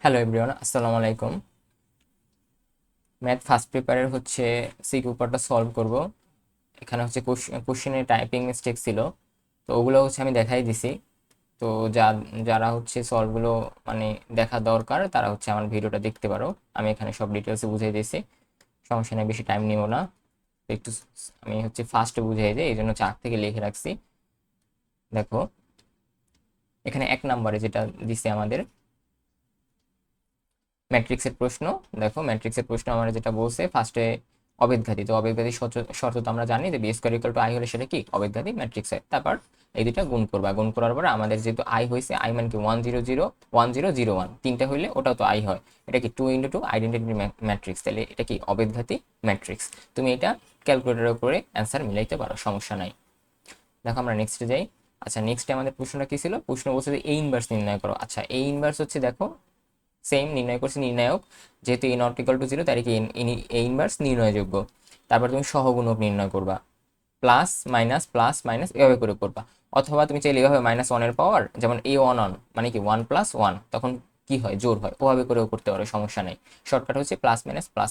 Hello everyone, আসসালামু আলাইকুম। Math first পেপারের হচ্ছে সিকিউ পার্টটা সলভ করব। এখানে হচ্ছে কোশ্চেনে টাইপিং মিস্টেক ছিল, তো ওগুলো হচ্ছে আমি দেখাই দিছি। তো যা যারা হচ্ছে সলভগুলো মানে দেখা দরকার তারা হচ্ছে আমার ভিডিওটা দেখতে পারো। আমি এখানে সব ডিটেলসে বুঝিয়ে দিয়েছি, সমস্যা নেই, বেশি টাইম নিব না। তো একটু আমি হচ্ছে ফার্স্টে বুঝিয়ে দিই, এই জন্য চার্ট থেকে লিখে রাখছি। দেখো এখানে 1 নম্বরে যেটা দিছে আমাদের ম্যাট্রিক্সের প্রশ্ন। দেখো ম্যাট্রিক্সের প্রশ্ন আমার যেটা বলছে ফার্স্টে অবেদঘাতী, তো অবেদঘাতী শর্ত তো আমরা জানি যে b square equal to i হলে সেটা কি অবেদঘাতী ম্যাট্রিক্সের। তারপর এই দুইটা গুণ করবা, গুণ করার পরে আমাদের যেহেতু আই হয়েছে, আই মান কি 1 0 0 1 0 0 1, তিনটা হইলে ওটাও তো আই হয়। এটা কি 2 × 2 আইডেন্টিটি ম্যাট্রিক্স, তাহলে এটা কি অবেদঘাতী ম্যাট্রিক্স। তুমি এটা ক্যালকুলেটরের উপরে অ্যান্সার মিলাইতে পারো, সমস্যা নাই। দেখো আমরা নেক্সটে যাই। আচ্ছা নেক্সটে আমাদের প্রশ্নটা কি ছিল? প্রশ্ন বলছে যে এ ইনভার্স নির্ণয় করো। আচ্ছা এ ইনভার্স হচ্ছে দেখো সেম নির্ণয় করছি, নির্ণায়ক যেহেতু এ নট ইকাল টু জিরো তার কি এ ইনভার্স নির্ণয়যোগ্য। তারপর তুমি সহগুণক নির্ণয় করবা, প্লাস মাইনাস এভাবে করে করবা। অথবা তুমি চাইলে এভাবে -1 এর পাওয়ার, যেমন a1 মানে কি 1 + 1, তখন কি হয় জোর হয়, ওভাবে করেও করতে পারো, সমস্যা নেই। শর্টকাট হচ্ছে প্লাস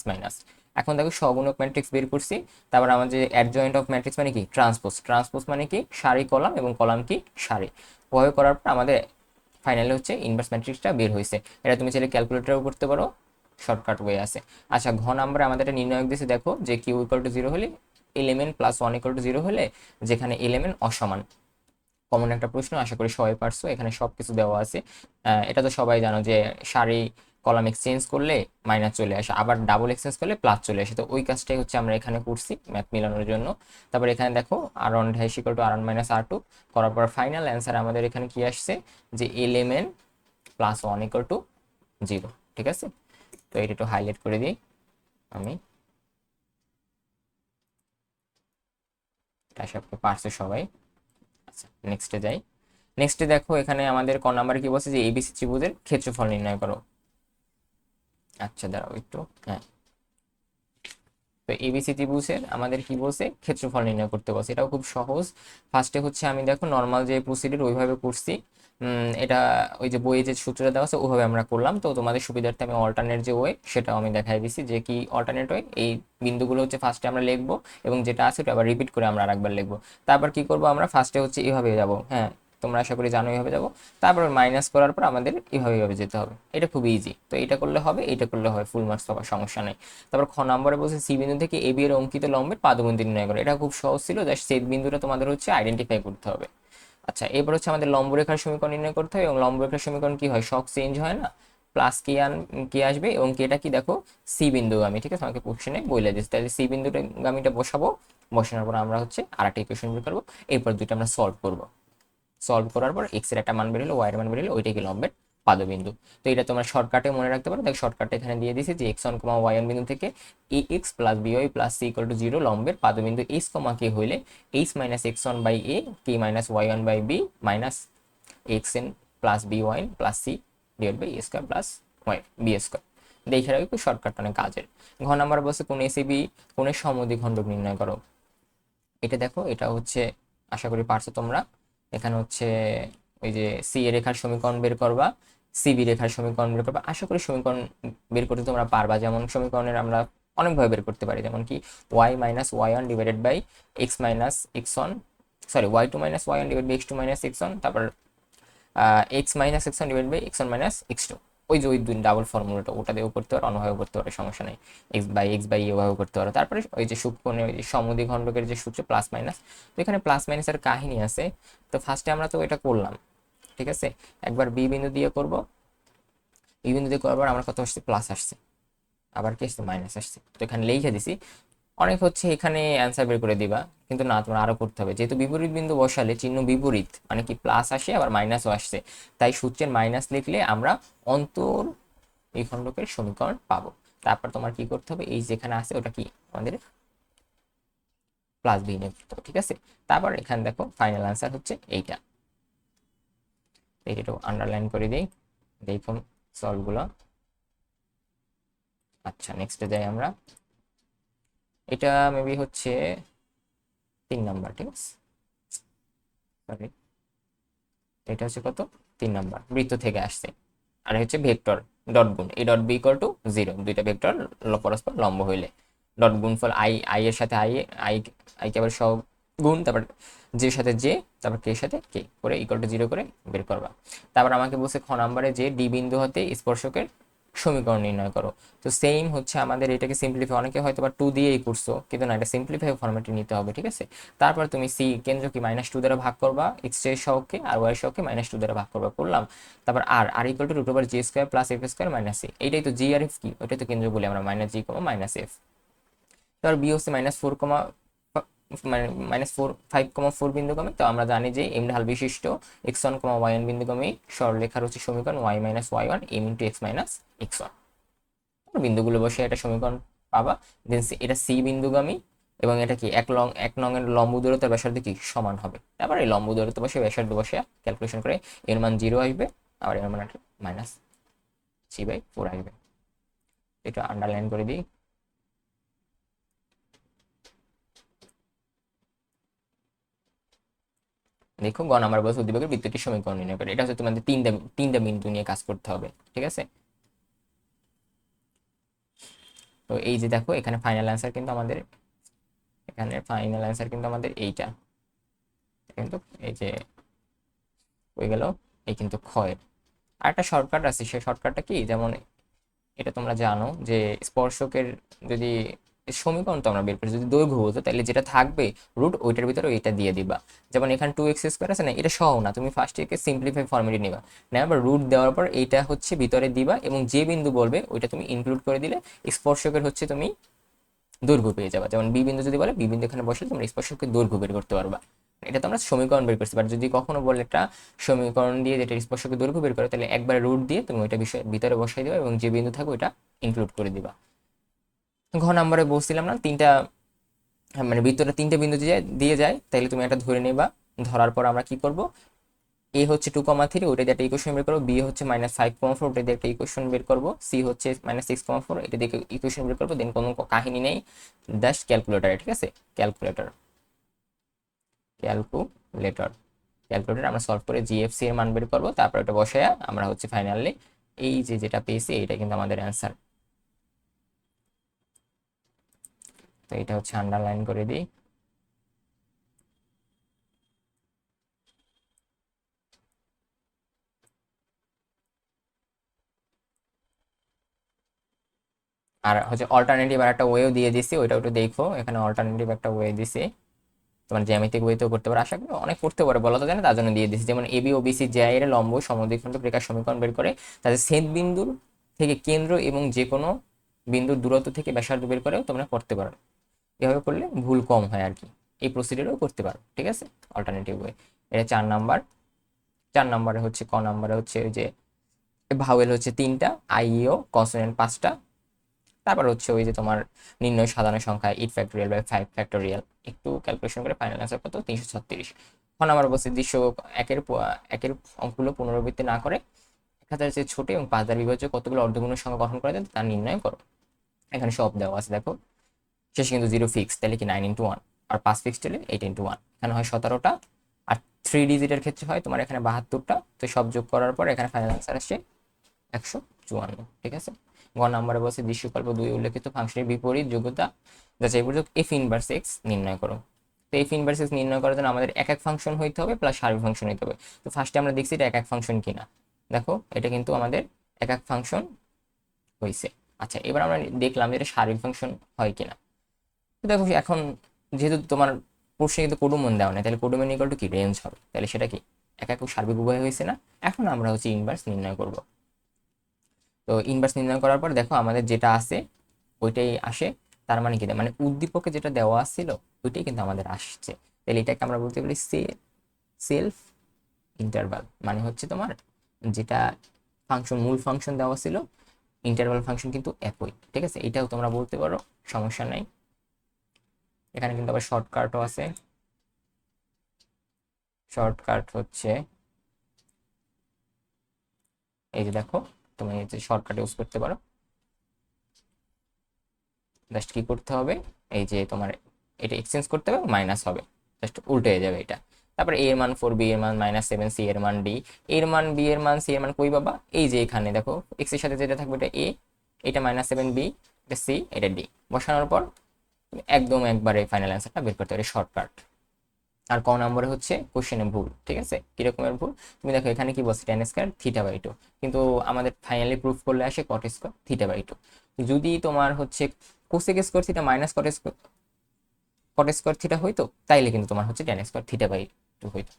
মাইনাস। এখন দেখো সহগুণক ম্যাট্রিক্স বের করছি। তারপর আমাদের অ্যাডজয়েন্ট অফ ম্যাট্রিক্স মানে কি ট্রান্সপোজ মানে কি সারি কলাম এবং কলাম কি সারি। ওভাবে করার পর আমাদের ফাইনালি হচ্ছে ইনভার্স ম্যাট্রিক্সটা বের হয়েছে। এটা তুমি চাইলে ক্যালকুলেটরেও করতে পারো, শর্টকাট ওয়ে আছে। আচ্ছা ঘ নাম্বারে আমাদের একটা নির্ণায়ক দিয়েছে, দেখো যে কিউ ইকুয়াল টু জিরো হলে এলিমেন্ট +1 ইকুয়াল টু জিরো হলে যেখানে এলিমেন্ট অসমান। কমন একটা প্রশ্ন, আশা করি সবাই পারছো, এখানে সব কিছু দেওয়া আছে। এটা তো সবাই জানো যে সারি কলাম এক্সচেঞ্জ করলে মাইনাস চলে আসে, আবার ডাবল এক্সচেঞ্জ করলে প্লাস চলে আসে। তো ওই কাজটাই হচ্ছে আমরা এখানে করছি ম্যাথ মিলানোর জন্য। তারপর এখানে দেখো r1 = r1 - r2 করার পর ফাইনাল অ্যান্সার আমাদের এখানে কি আসছে, যে এলিমেন্ট +1 ইকুয়াল টু জিরো। ঠিক আছে, তো এটা একটু হাইলাইট করে দিই আমি। আশা করি পারছে সবাই। আচ্ছা নেক্সটে যাই। নেক্সটে দেখো এখানে আমাদের ক নাম্বার কি বলছে, যে এবিসি ত্রিভুজের ক্ষেত্রফল নির্ণয় করো। আচ্ছা দাঁড়াও একটু, হ্যাঁ। তো এবিসি ত্রিভুজের আমাদের কি বলছে, ক্ষেত্রফল নির্ণয় করতে বলছে। এটাও খুব সহজ। ফার্স্টে হচ্ছে আমি দেখো নর্মাল যে প্রসিডিউর ওইভাবে করছি। এটা ওই যে বইয়ে যে সূত্রটা দেওয়া আছে ওইভাবে আমরা করলাম। তো তোমাদের সুবিধার্থে আমি অল্টারনেট যে ওয়ে সেটাও আমি দেখাই দিছি, যে কি অল্টারনেট ওয়ে। এই বিন্দুগুলো হচ্ছে ফার্স্টে আমরা লিখবো এবং যেটা আছে ওটা আবার রিপিট করে আমরা আরেকবার লিখবো। তারপর কি করবো, আমরা ফার্স্টে হচ্ছে এইভাবে যাবো, হ্যাঁ তোমরা আশা করি জানো এইভাবে যাবো। তারপর মাইনাস করার পর আমাদের এইভাবে যেতে হবে। এটা খুব ইজি, তো এটা করলে হবে, এটা করলে হবে, ফুল মার্কস পাওয়ার সমস্যা নেই। তারপর খ নম্বরে বলছে সি বিন্দু থেকে এ বি এর অঙ্কিত লম্বের পাদবিন্দু নির্ণয় করো। এটা খুব সহজ ছিল, জাস্ট ছেদ বিন্দুটা তোমাদের হচ্ছে আইডেন্টিফাই করতে হবে। আচ্ছা এবার হচ্ছে আমাদের লম্বরেখার সমীকরণ নির্ণয় করতে হবে, এবং লম্বরেখার সমীকরণ কি হয়, শক চেঞ্জ হয় না, প্লাস কে আসবে, এবং কেটা কি দেখো সি বিন্দুগামী। ঠিক আছে, আমাকে কোশ্চেনে বলে দিচ্ছে, তাহলে সি বিন্দুটা গামীটা বসাবো। বসানোর পর আমরা হচ্ছে আর একটা ইকুয়েশন বের করবো। এরপর দুইটা আমরা সলভ করবো। সলভ করার পর এক্স এর একটা মান বেরোলো, ওয়াই এর মান বেরোলো, ওইটাই কি লম্বের পাদবিন্দু। তো এটা তোমরা শর্টকাটে মনে রাখতে পারো। দেখো শর্টকাটে এখানে দিয়ে দিয়েছি যে x1, y1 বিন্দু থেকে a x plus b y plus c equal to zero লম্বের পাদবিন্দু এইচ কে হইলে এইচ মাইনাস x1/a কে minus y1/b minus x n plus b y n plus c divide by a square plus y b square. দেখে রাখো একটু shortcut অনেক কাজের। ঘ নাম্বার বলছে কোন এসিবি কোণের সমদ্বিখণ্ডক নির্ণয় করো। এটা দেখো এটা হচ্ছে আশা করি পারছো তোমরা। এখানে হচ্ছে ওই যে সি এ রেখার সমীকরণ বের করবা, সিবি রেখার সমীকরণ বের করবা। আশা করি সমীকরণ বের করতে তোমরা পারবা। যেমন সমীকরণের আমরা অনেকভাবে বের করতে পারি, যেমন কি y - y1 divided by x - x1, sorry y2 - y1 divide by x2 - x1, তারপর x - x1 divide by x1 - x2। ওই যে ওই দুই ডাবল ফর্মুলাটা ওটা দিয়েও করতে পারো, অন্যভাবে করতে পারো, সমস্যা নেই। x/x/a ওভাবে করতে পারো। তারপরে ওই যে সূক্ষ্মকোণে ওই যে সমদ্বিখণ্ডকের যে সূত্র প্লাস মাইনাস, তো এখানে প্লাস মাইনাসের কাহিনী আছে। তো ফার্স্টে আমরা তো এটা করলাম, ঠিক আছে। একবার বি বিন্দু দিয়ে করব, বি বিন্দু দিয়ে করার পর আমার কত আসছে, প্লাস আসছে, আবার কি আসছে, মাইনাস আসছে। তো এখানে লিখে দিছি। অনেক হচ্ছে এখানে অ্যান্সার বের করে দিবা, কিন্তু না, তোমার আরো করতে হবে। যেহেতু বিপরীত বিন্দু বসালে চিহ্ন বিপরীত মানে কি প্লাস আসে আবার মাইনাসও আসছে, তাই সূত্রের মাইনাস লিখলে আমরা অন্তর এই খণ্ডকের সমীকরণ পাবো। তারপর তোমার কি করতে হবে, এই যেখানে আছে ওটা কি আমাদের প্লাস বি নিয়ে করতে হবে, ঠিক আছে। তারপর এখানে দেখো ফাইনাল অ্যান্সার হচ্ছে এইটা। এইটা আন্ডারলাইন করে দিই, দেখুন সলভগুলো। আচ্ছা নেক্সটে যাই আমরা। এটা মেবি হচ্ছে 3 নাম্বার, ঠিক আছে। সরি, এটা হচ্ছে কত, 3 নাম্বার, বৃত্ত থেকে আসছে। আর হচ্ছে ভেক্টর ডট গুণ, এই ডট বি ইকুয়াল টু 0, দুইটা ভেক্টর পরস্পর লম্ব হইলে ডট গুণফল আই এর সাথে আই আই কে আবার সব গুণ, তারপর জে সাথে জে, তারপর কে সাথে কে করে ইকুয়াল টু 0 করে বের করবা। তারপর আমাকে বলছে খ নাম্বারে যে ডি বিন্দু হতে স্পর্শকের সমীকরণ নির্ণয় করো। তো সেম হচ্ছে আমাদের এটাকে সিম্পলিফাই, অনেকে হয়তো বা 2 দিয়েই করছো, কিন্তু না, এটা সিম্পলিফাই ফরম্যাটে নিতে হবে, ঠিক আছে। তারপর তুমি সি কেন্দ্র কি -2 দ্বারা ভাগ করবা এক্স এর সহগকে, আর ওয়াই সহগকে -2 দ্বারা ভাগ করবা, করলাম। তারপর আর equal to √g² plus f square minus c, এইটাই তো জি আর এফ কি, ওইটাই তো কেন্দ্র বলি আমরা -g, -f। তারপর বি হচ্ছে -4, মানে -5,4 বিন্দুগামী। তো আমরা জানি যে এম ঢাল বিশিষ্ট x1, y1 বিন্দুগামী সরলরেখার হচ্ছে সমীকরণ y - y1 m × x - x1। বিন্দুগুলো বসে একটা সমীকরণ পাবা। দেন এটা সি বিন্দুগামী এবং এটা কি এক নং এর লম্ব দূরত্বের ব্যাসার্ধ কি সমান হবে। তারপর এই লম্ব দূরত্ব বসে ব্যাসার্ধ বসে ক্যালকুলেশন করে এর মান 0 আসবে, আবার এর মান -3/4 আসবে। এটা আন্ডারলাইন করে দিই। দেখো গ নাম্বার বলছে উদ্দীপকের বৃত্তটির সমীকরণ নির্ণয় করে। এটা হচ্ছে তোমাদের তিনটা বিন্দু নিয়ে কাজ করতে হবে, ঠিক আছে। তো এই যে দেখো এখানে ফাইনাল অ্যান্সার কিন্তু আমাদের, এইটা কিন্তু এই যে হয়ে গেল, এই কিন্তু ক্ষয়ের। আর একটা শর্টকাট আছে, সেই শর্টকাটটা কি, যেমন এটা তোমরা জানো যে স্পর্শকের যদি সমীকরণ তো আমরা বের করি, যদি দৈর্ঘ্য হতো তাহলে যেটা থাকবে রুট ওইটার ভিতরে ওইটা দিয়ে দিবা। যেমন এখানে 2x² আছে না, এটা সহ না, তুমি ফার্স্ট একে সিম্পলিফাই ফর্মেটে নিবা, নেওয়ার রুট দেওয়ার পর এইটা হচ্ছে ভিতরে দিবা, এবং যে বিন্দু বলবে ওইটা তুমি ইনক্লুড করে দিলে স্পর্শকের হচ্ছে তুমি দৈর্ঘ্য পেয়ে যাবা। যেমন বি বিন্দু যদি বলে, বি বিন্দু এখানে বসে তোমরা স্পর্শকের দৈর্ঘ্য বের করতে পারবা। এটা তো আমরা সমীকরণ বের করতে পারি। যদি কখনো বলে একটা সমীকরণ দিয়ে যেটা স্পর্শকের দৈর্ঘ্য বের করে, তাহলে একবার রুট দিয়ে তুমি ওইটা বিষয় ভিতরে বসাই দিবা এবং যে বিন্দু থাকবে ওইটা ইনক্লুড করে দিবা। ঘ নাম্বারে বলছিলাম না, তিনটা মানে ভিতরে তিনটা বিন্দু দিয়ে যায়, তাহলে তুমি একটা ধরে নেবা। ধরার পর আমরা কি করব, এ হচ্ছে 2,3, ওটা দিয়ে একটা ইকুয়েশন বের করবো। বি হচ্ছে -5,4, ওটা দিয়ে একটা ইকুয়েশন বের করবো। সি হচ্ছে -6,4, এটা দিয়ে ইকুয়েশন বের করবো। দেন কোনো কাহিনী নেই, জাস্ট ক্যালকুলেটারে, ঠিক আছে। ক্যালকুলেটর ক্যালকুলেটর ক্যালকুলেটর আমরা সলভ করে জিএফসি এর মান বের করবো। তারপর এটা বসায়া আমরা হচ্ছে ফাইনালি এই যে যেটা পেয়েছি এটা কিন্তু আমাদের অ্যান্সার। তো এটা হচ্ছে আন্ডারলাইন করে দিই। আর হচ্ছে অল্টারনেটিভ আর একটা ওয়েও দিয়ে দিছি, ওইটা একটু দেখো। এখানে অল্টারনেটিভ একটা ওয়ে দিছি, তোমার জ্যামিতিক ওয়েতেও করতে পারো, আশা করি অনেক করতে পারে, বলা তো জানে, তার জন্য দিয়ে দিছি। যেমন এবি ও বিসি জ্যা এর লম্ব সমদ্বিখণ্ডক রেখার সমীকরণ বের করে তাদের ছেদ বিন্দুর থেকে কেন্দ্র এবং যে কোনো বিন্দুর দূরত্ব থেকে ব্যাসার্ধ বের করেও তোমরা করতে পারো। এভাবে করলে ভুল কম হয় আর কি। এই প্রসিডিউরও করতে পারো, ঠিক আছে, অল্টারনেটিভ ওয়ে। এটা 4 নাম্বার। 4 নাম্বারে হচ্ছে ক নাম্বারে হচ্ছে ওই যে ভাওয়েল হচ্ছে 3টা, আইইও কনসোনেন্ট 5টা। তারপর হচ্ছে ওই যে তোমার নির্ণয় সাধারণ সংখ্যা 8 ফ্যাক্টোরিয়াল/5 ফ্যাক্টোরিয়াল। একটু ক্যালকুলেশন করে ফাইনাল অ্যান্সার কত, 336। এখন আমার বলছে দৃশ্য একের একের অঙ্কগুলো পুনরাবৃত্তি না করে 1000 চেয়ে ছোট এবং 5 দ্বারা বিভাজ্য কতগুলো অর্ধগুণের সংখ্যা গঠন করা যায় তা নির্ণয় করো। এখানে সব দেওয়া আছে দেখো, শেষে কিন্তু 0 ফিক্স, তাহলে কি 9 × 1, আর 5 ফিক্সড হলে 8 × 1। এখানে হয় 17টা, আর 3 ডিজিটের ক্ষেত্রে হয় তোমার এখানে 72টা। তো সব যোগ করার পর এখানে ফাইনাল অ্যান্সার আসছে 154, ঠিক আছে। গ নাম্বারে বলছে দৃশ্যকল্প 2 উল্লেখিত ফাংশনের বিপরীত যোগ্যতা যাচাই পূর্বক এফ ইনভার্স এক্স নির্ণয় করো। তো এফ ইনভার্স এক্স নির্ণয় করার জন্য আমাদের এক ফাংশন হইতে হবে প্লাস সার্বিক ফাংশন হইতে হবে। তো ফার্স্টে আমরা দেখছি এটা এক ফাংশন কিনা, দেখো এটা কিন্তু আমাদের এক ফাংশন হয়েছে। আচ্ছা, এবার আমরা দেখলাম যে এটা সার্বিক ফাংশন হয় কিনা। তো দেখো এখন যেহেতু তোমার প্রশ্নে কিন্তু কোডুমন দেওয়া নেই, তাহলে কোডুমন ইকুয়াল টু কি রেঞ্জ হবে, তাহলে সেটা কি এক সার্বিক উভয় হয়েছে না। এখন আমরা হচ্ছে ইনভার্স নির্ণয় করব। তো ইনভার্স নির্ণয় করার পর দেখো আমাদের যেটা আছে ওইটাই আসে। তার মানে কি, মানে উদ্দীপকে যেটা দেওয়া ছিল ওইটাই কিন্তু আমাদের আসছে। তাহলে এটাকে আমরা বলতে পারি সেলফ ইন্টারভাল, মানে হচ্ছে তোমার যেটা ফাংশন মূল ফাংশন দেওয়া ছিল ইন্টারভাল ফাংশন কিন্তু একই, ঠিক আছে। এটাও তোমরা বলতে পারো, সমস্যা নাই। এখানে কিন্তু আবার শর্টকাটও আছে। শর্টকাট হচ্ছে এই যে দেখো, তুমি এই যে শর্টকাট ইউজ করতে পারো। জাস্ট কি করতে হবে, এই যে তোমার এটা এক্সচেঞ্জ করতে হবে, মাইনাস হবে, জাস্ট উল্টে যাবে এটা। তারপরে এ এর মান 4, বি এর মান -7, সি এর মান ডি, এর মান বি এর মান সি এর মান কই বাবা, এই যে এখানে দেখো এক্স এর সাথে যেটা থাকবে এটা এ, এটা -7 বি, এটা সি, এটা ডি। বসানোর পর তুমি একদম একবারে ফাইনাল অ্যান্সারটা বের করতে পারি শর্টকাট। আর ক নম্বরে হচ্ছে কোশ্চেনে ভুল, ঠিক আছে, কিরকমের ভুল, তুমি দেখো এখানে কি বলছে tan স্কয়ার θ/2, কিন্তু আমাদের ফাইনালি প্রুফ করলে আসে cot স্কয়ার θ/2। যদি তোমার হচ্ছে কোসেক স্কয়ার থিটা মাইনাস কট স্কয়ার থিটা হইতো, তাইলে কিন্তু তোমার হচ্ছে tan স্কয়ার θ/2 হইতো।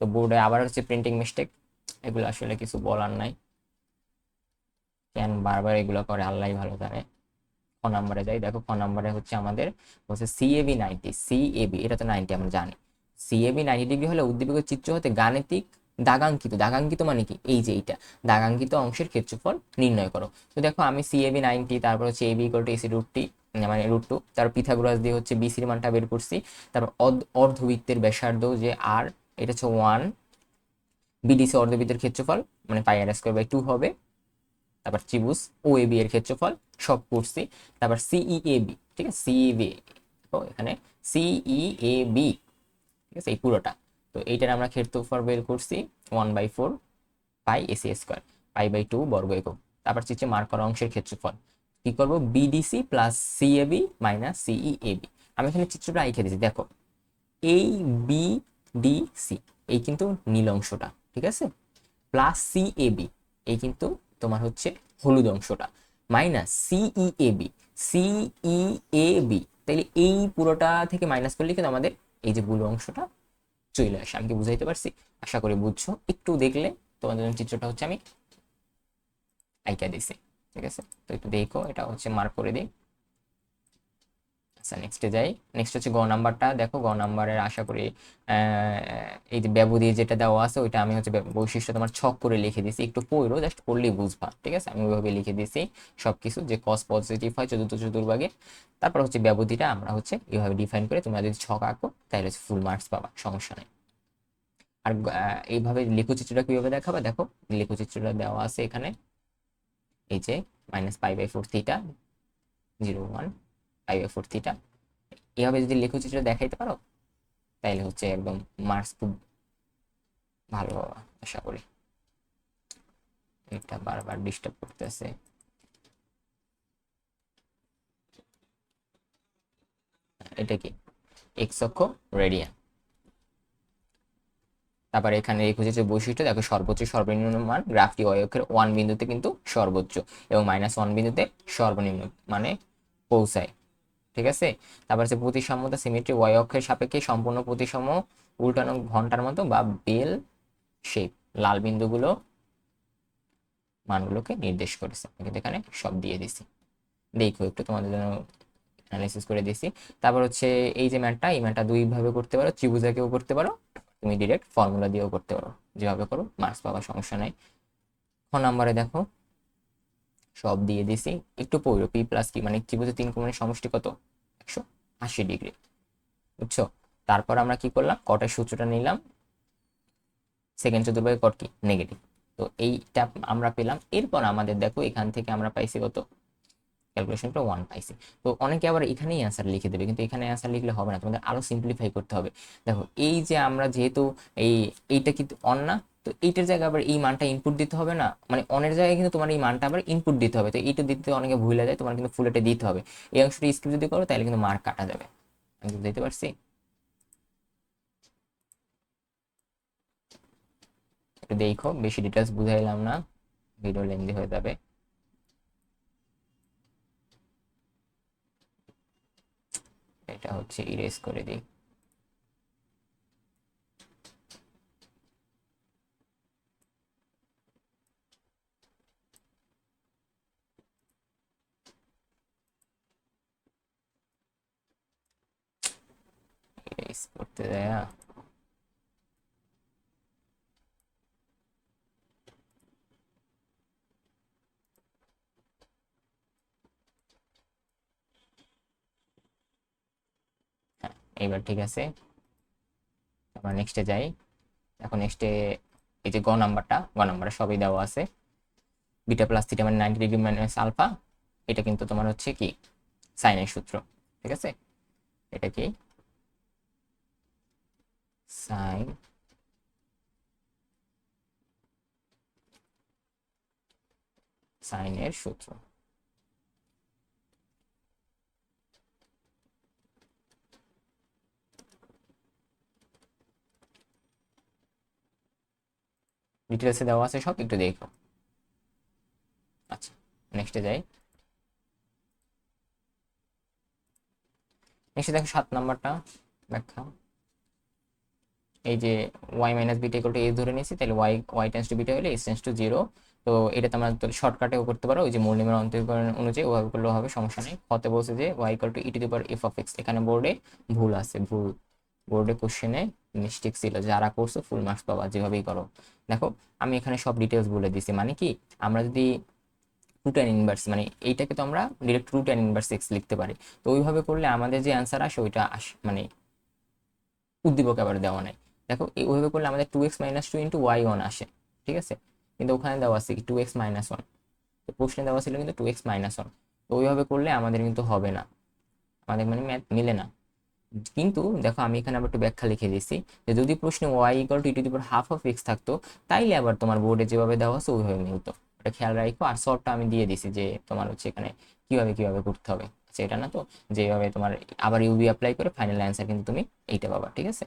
তো বোর্ডে আবার হচ্ছে প্রিন্টিং মিস্টেক, এগুলো আসলে কিছু বলার নাই, কেন বারবার এগুলো করে আল্লাহ ভালো জানে। ক নাম্বারে যাই, দেখো ক নাম্বারে হচ্ছে আমাদের হচ্ছে সিএবি 90, সিএবি এটা তো 90 আমরা জানি। সিএবি 90 ডিগ্রি হলে উদ্দীপকের চিত্র হতে গাণিতিক দাগাঙ্কিত, দাগাঙ্কিত মানে কি, এই যে এইটা দাগাঙ্কিত অংশের ক্ষেত্রফল নির্ণয় করো। তো দেখো আমি সিএবি 90, তারপর হচ্ছে AB equal to AC √t, মানে √2, তারপর পিথাগোরাস দিয়ে হচ্ছে বিসির মানটা বের করছি, তারপর অর্ধবৃত্তের ব্যাসার্ধ যে আর, এটা হচ্ছে 1, বিডিসি অর্ধবৃত্তের ক্ষেত্রফল মানে πr²/2 হবে, তারপর ত্রিভুজ ও এ বি এর ক্ষেত্রফল সব করছি, তারপর সিইএবি, ঠিক আছে, সিইবি এখানে সিইএবি, ঠিক আছে, এই পুরোটা। তো এইটার আমরা ক্ষেত্রফল বের করছি 1/4 পাই এসি স্কোয়ার, π/2 বর্গ একক। তারপর হচ্ছে মার্ক করা অংশের ক্ষেত্রফল কি করব, বিডিসি প্লাস সিএবি মাইনাস সিইএবি। আমি এখানে চিত্রটা আঁকে দিয়েছি, দেখো এই বি ডি সি, এই কিন্তু নীল অংশটা, ঠিক আছে, প্লাস সিএবি, এই কিন্তু তোমার হচ্ছে হলুদ অংশটা, মাইনাস সিইএবি, সিইএবি, তাইলে এই পুরোটা থেকে মাইনাস করলে কিন্তু আমাদের এই যে ব্লু অংশটা চলে আসে। আমি কি বুঝাইতে পারছি? আশা করি বুঝছো, একটু দেখলে তোমাদের জন্য চিত্রটা হচ্ছে আমি আইকা দিছি, ঠিক আছে। তো একটু দেখো, এটা হচ্ছে মার্ক করে দিই। আচ্ছা নেক্সটে যাই, নেক্সট হচ্ছে গ নাম্বারটা, দেখো গ নাম্বারের আশা করি এই যে ব্যবধি যেটা দেওয়া আছে ওইটা আমি হচ্ছে বৈশিষ্ট্য তোমার ছক করে লিখে দিছি, একটু পড়ো জাস্ট পড়লেই বুঝবা, ঠিক আছে। আমি ওইভাবে লিখে দিছি সবকিছু, যে কস পজিটিভ হয় চতুর্থ চতুর্ভাগে, তারপর হচ্ছে ব্যবধিটা আমরা হচ্ছে এইভাবে ডিফাইন করে তোমরা যদি ছক আঁকো তাহলে হচ্ছে ফুল মার্কস পাবা, সমস্যা নেই। আর এইভাবে লেখচিত্রটা কিভাবে দেখাবা, দেখো লেখচিত্রটা দেওয়া আছে এখানে, এই যে -π/4 থিটা 0, 1 π/4 থিটা, এভাবে যদি লেখচিত্র দেখাইতে পারো তাইলে হচ্ছে একদম মার্কস খুব ভালো হবে আশা করি। এটা বারবার ডিস্টার্ব করতেছে, এটা কি এক্স অক্ষ রেডিয়ান। তারপরে এখানে লেখচিত্রের বৈশিষ্ট্য দেখো, সর্বোচ্চ সর্বনিম্ন মান গ্রাফটি y অক্ষের 1 বিন্দুতে কিন্তু সর্বোচ্চ এবং -1 বিন্দুতে সর্বনিম্ন মানে পৌঁছায়, ঠিক আছে। তারপর হচ্ছে প্রতিসাম্যতা সিমেট্রি, y অক্ষের সাপেক্ষে সম্পূর্ণ প্রতিসম উল্টানো ঘন্টার মতো বা বেল শেপ, লাল বিন্দুগুলো মানগুলোকে নির্দেশ করেছে, কিন্তু এখানে সব দিয়ে দিছি, দেখো একটু তোমাদের জন্য অ্যানালাইসিস করে দিছি। তারপর হচ্ছে এই যে ম্যাথটা, এই ম্যাথটা দুই ভাবে করতে পারো, ত্রিভুজাকেও করতে পারো, তুমি ডিরেক্ট ফর্মুলা দিয়েও করতে পারো, যেভাবে করো মার্কস পাওয়ার সমস্যা নাই। খ নাম্বারে দেখো সব দিয়ে দিছি, একটু পড়ো, পি প্লাস কি মানে ত্রিভুজের 3 কোণের সমষ্টি কত, 180 ডিগ্রি, বুঝছো। তারপর আমরা কি করলাম, কটের সূত্রটা নিলাম, সেকেন্ড চতুর্ভাগে কট কি নেগেটিভ, তো এইটা আমরা পেলাম। এরপর আমাদের দেখো এখান থেকে আমরা পাইছি কত, ক্যালকুলেশনটা 1 পাইছি। তো অনেকে আবার এখানেই অ্যান্সার লিখে দেবে, কিন্তু এখানে অ্যান্সার লিখলে হবে না, তোমাদের আরো সিম্পলিফাই করতে হবে। দেখো এই যে আমরা যেহেতু এইটা কিন্তু অন না, তো এইটার জায়গায় আবার এই মানটা ইনপুট দিতে হবে না, মানে অনের জায়গায় কিন্তু তোমার এই মানটা আবার ইনপুট দিতে হবে, তো এইটা দিতে অনেকে ভুলে যায়, তোমার কিন্তু ফুল এটা দিতে হবে। এই অংশটা স্কিপ যদি করো তাহলে কিন্তু মার্ক কাটা যাবে। আমি দিতে পারছি, একটু দেখো, বেশি ডিটেলস বুঝাইলাম না, ভিডিও লেন্দি হয়ে যাবে। এটা হচ্ছে ইরেজ করে দিই, ইরেজ করতে দেয়া। হ্যাঁ এইবার ঠিক আছে, আমরা নেক্সটে যাই। এখন নেক্সটে এই যে গ নাম্বারে সবই দেওয়া আছে, বিটা প্লাস থিটা মানে 90 ডিগ্রি মাইনাস আলফা, এটা কিন্তু তোমার হচ্ছে কি সাইনের সূত্র, ঠিক আছে। এটা কি সাইনের সূত্র। ডিটেলসে দেওয়া আছে সব, একটু দেখো। আচ্ছা, নেক্সটে যাই। নেক্সটে দেখো 7 নাম্বারটা ব্যাখ্যা। এই যে y minus beta equal to a ধরে নিয়েছি, তাহলে ওয়াই টেন্স টু বিটা হলে এস টেন্স টু জিরো। তো এটা তোমরা শর্টকাটেও করতে পারো, ওই যে মূল নিয়মের অন্তরীকরণ অনুযায়ী ওভাবে করলেও হবে, সমস্যা নেই। হতে বলছে যে y equal to e to the power f of x. এখানে বোর্ডে ভুল আছে, ভুল বোর্ডে কোশ্চেনে মিস্টেক ছিল, যারা করছো ফুল মার্কস পাবা যেভাবেই করো। দেখো আমি এখানে সব ডিটেলস বলে দিছি, মানে কি আমরা যদি টু ট্যান ইনভার্স মানে এইটাকে তো আমরা direct to tan inverse x লিখতে পারি। তো ওইভাবে করলে আমাদের যে অ্যান্সার আসে ওইটা মানে উদ্দীপক আবার দেওয়া নাই। দেখো ওইভাবে করলে আমাদের 2x - 2 ইন্টু ওয়াই ওয়ান আসে, ঠিক আছে। কিন্তু ওখানে দেওয়া আছে কি 2x - 1, তো প্রশ্নে দেওয়া ছিল কিন্তু 2x - 1। তো ওইভাবে করলে আমাদের কিন্তু হবে না, আমাদের মানে ম্যাথ মিলে না। কিন্তু দেখো আমি এখানে আবার একটু ব্যাখ্যা লিখে দিয়েছি, যে যদি প্রশ্নে y equal to e to the power half of x থাকতো, তাইলে আবার তোমার বোর্ডে যেভাবে দেওয়া আছে ওইভাবে মিলতো। এটা খেয়াল রাখো। আর সলভটা আমি দিয়ে দিছি যে তোমার হচ্ছে এখানে কিভাবে কিভাবে করতে হবে। আচ্ছা, এটা না তো যেভাবে তোমার আবার ইউবি অ্যাপ্লাই করে ফাইনাল অ্যান্সার কিন্তু তুমি এইটা পাবা, ঠিক আছে।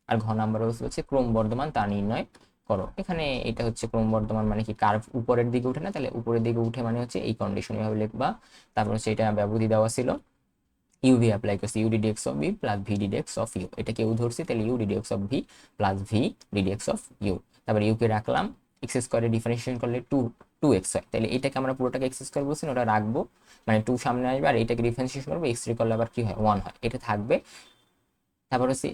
আর ঘ নাম্বার হচ্ছে ক্রমবর্ধমান তা নির্ণয় করো। এখানে এটা হচ্ছে ক্রমবর্ধমান মানে কি কার্ভ উপরের দিকে উঠে না, তাহলে উপরের দিকে উঠে মানে হচ্ছে এই কন্ডিশন এভাবে লিখবা। তারপর হচ্ছে এটা ব্যবধি দেওয়া ছিল, ইউভি অ্যাপ্লাই করছি, u d d x of v plus v d d x of u. এটা কেউ ধরছি, তাহলে u d d x of v plus v d d x of u. তারপর ইউকে রাখলাম, এক্স স্কোয়ারে ডিফারেন্সিয়েশন করলে টু এক্স হয়, তাহলে এটাকে আমরা পুরোটাকে এক্স স্কোয়ার বলছি, ওটা রাখবো, মানে টু সামনে আসবে, আর এটাকে ডিফারেন্সিয়েশন করবো, এক্স থ্রি করলে আবার কি হয় 1 হয়, এটা থাকবে। তারপর হচ্ছে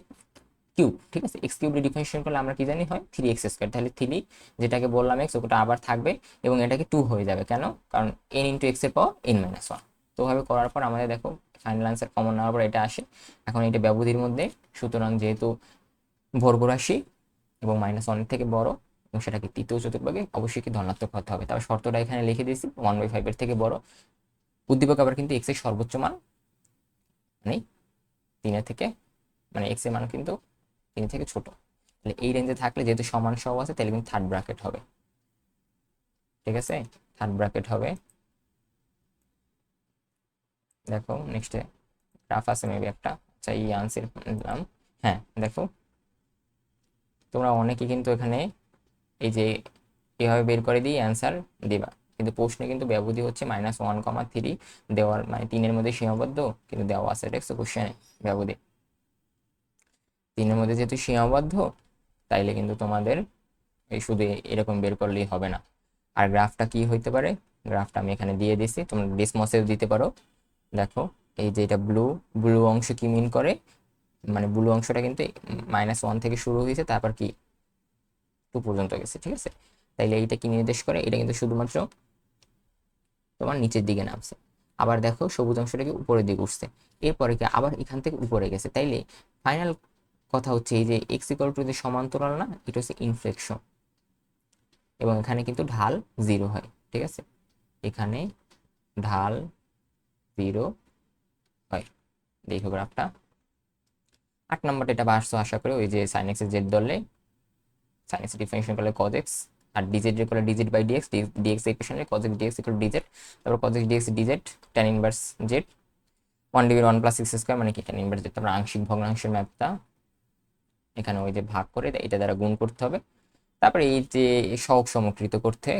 কিউব, ঠিক আছে। এক্স কিউব ডিফারেন্সিয়েশন করলে আমরা কি জানি হয় 3x², তাহলে 3 যেটাকে বললাম এক্স ওটা আবার থাকবে, এবং এটাকে 2 হয়ে যাবে, কেন, কারণ n ইন্টু এক্স এর পাওয়ার n-1। তো ওভাবে করার পর আমাদের দেখো ফাইনাল আনসার কমন নেওয়ার পর এটা আসে। এখন এটা ব্যবধির মধ্যে, সুতরাং যেহেতু বর্গ রাশি এবং -1 থেকে বড়, এবং সেটাকে তৃতীয় চতুর্ভাগে অবশ্যই কি ধনাত্মক হতে হবে। তারপর শর্তটা এখানে লিখে দিয়েছি 1/5 এর থেকে বড়। উদ্দীপক আবার কিন্তু এক্স এর সর্বোচ্চ মান মানে 3 থেকে, মানে এক্স এর মান কিন্তু 3 থেকে ছোট। তাহলে এই রেঞ্জে থাকলে যেহেতু সমান সহ আছে, তাহলে কিন্তু থার্ড ব্র্যাকেট হবে, ঠিক আছে, থার্ড ব্র্যাকেট হবে। দেখো নেক্সটে গ্রাফ আছে মেবি একটা, আচ্ছা এই আনসার দিলাম। হ্যাঁ দেখো তোমরা অনেকে কিন্তু এখানে এই যে এভাবে বের করে দিয়ে অ্যান্সার দিবা, কিন্তু প্রশ্নে কিন্তু ব্যবধি হচ্ছে -1,3 দেওয়ার, মানে 3-এর মধ্যে সীমাবদ্ধ কিন্তু দেওয়া আছে, দেখছো কোশ্চেনে ব্যবধি 3-এর মধ্যে যেহেতু সীমাবদ্ধ, তাইলে কিন্তু তোমাদের এই শুধু এরকম বের করলেই হবে না। আর গ্রাফটা কি হইতে পারে, গ্রাফটা আমি এখানে দিয়ে দিছি, তোমরা ডিসমসেও দিতে পারো। দেখো এই যে এটা ব্লু, ব্লু অংশ কি মিন করে, মানে ব্লু অংশটা কিন্তু -1 থেকে শুরু হয়েছে, তারপর কি 2 পর্যন্ত গেছে, ঠিক আছে। তাইলে এইটা কি নির্দেশ করে, এটা কিন্তু শুধুমাত্র তোমার নিচের দিকে নামছে। আবার দেখো সবুজ অংশটা কি উপরের দিকে উঠছে, এরপরে কি আবার এখান থেকে উপরে গেছে। তাইলে ফাইনাল কথা হচ্ছে এই যে এক্স ইকুয়াল টু যে সমান্তরাল না, এটা হচ্ছে ইনফ্লেকশন, এবং এখানে কিন্তু ঢাল 0 হয়, ঠিক আছে, এখানে ঢাল 0 হয়। দেখো গ্রাফটা 8 নম্বরটা এটা পারছো আশা করি। ওই যে সাইন এক্স এর জেড ধরলে সাইন এক্স ডিফারেন্সিয়েশন করলে cos x, আর dz এর করলে dz বাই dx, dx ইকুয়েশনে cos x dx equal dz, তারপর cos x dx dz tan inverse z 1 divide 1 plus x square, মানে কি tan ইনভার্স z। তারপর আংশিক ভগ্নাংশের ম্যাথটা এখানে ওই যে ভাগ করে এটা দ্বারা গুণ করতে হবে। তারপরে এই যে সহগ সমকৃত করতে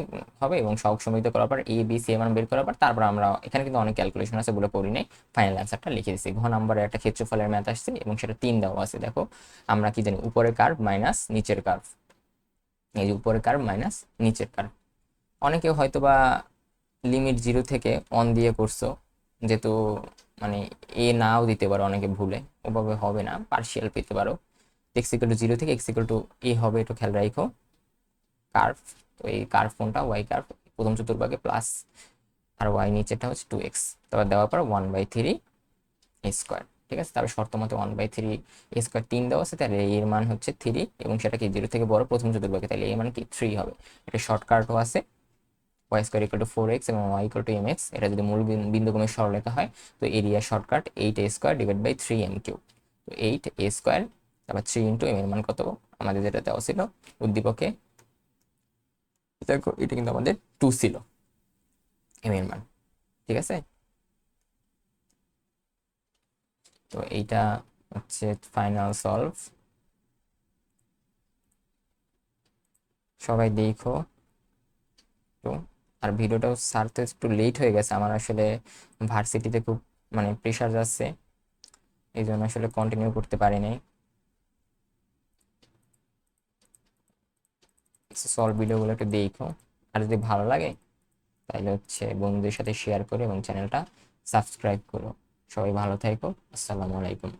হবে, এবং সহগ সমকৃত করার পর এ বি সি এর মান বের করার পর তারপর আমরা এখানে কিন্তু অনেক ক্যালকুলেশন আছে, বলে করি নাই, ফাইনাল অ্যান্সারটা লিখে দিচ্ছি। ঘ নাম্বারে একটা ক্ষেত্রফলের ম্যাথ আসছে, এবং সেটা 3 দেওয়া আছে। দেখো আমরা কি জানি, উপরের কার্ভ মাইনাস নিচের কার্ভ, এই যে উপরের কার্ভ মাইনাস নিচের কার্ভ। অনেকে হয়তো বা লিমিট 0 থেকে 1 দিয়ে করছো, যেহেতু মানে এ নাও দিতে পারো অনেকে ভুলে, ওভাবে হবে না, পার্শিয়াল পেতে পারো। এক্স ইকুয়াল টু 0 থেকে এক্স ইকুয়াল টু এ হবে, একটু খেয়াল রাখো কার্ভ। তো এই কার্ভ কোনটা, ওয়াই কার্ভ, প্রথম চতুর্ভাগে প্লাস, আর ওয়াই নিচেটা হচ্ছে 2x, তারপর দেওয়ার পর 1/3 স্কোয়ার, ঠিক আছে। তারপর শর্ত মতো 1/3 স্কোয়ার 3 দেওয়া আছে, তাহলে এর মান হচ্ছে 3, এবং সেটা কি 0 থেকে বড় প্রথম চতুর্ভাগে, তাহলে এর মান কি 3 হবে। এটা শর্টকাটও আছে, Y square equal two 4x এবং ওয়াই ইকুয়াল টু mx। এটা যদি মূল বিন্দুগমের সরলরেখা হয়, তো area shortcut 8a² divide by 3m cube. তো 8a², তারপর 3 এম এর মান কত আমাদের যেটা দেওয়া ছিল উদ্দীপকে, দেখো এটা কিন্তু আমাদের 2 ছিল এম এর মান। ঠিক আছে, তো এইটা হচ্ছে ফাইনাল সলভ। সবাই দেখো তো। আর ভিডিওটাও ছাড়তে একটু লেট হয়ে গেছে, আমার আসলে ভার্সিটিতে খুব মানে প্রেশার যাচ্ছে, এই জন্য আসলে কন্টিনিউ করতে পারি নাই। সলভ ভিডিওগুলো একটু দেখো, আর যদি ভালো লাগে তাহলে হচ্ছে বন্ধুদের সাথে শেয়ার করো এবং চ্যানেলটা সাবস্ক্রাইব করো। সবাই ভালো থাকো, আসসালামু আলাইকুম।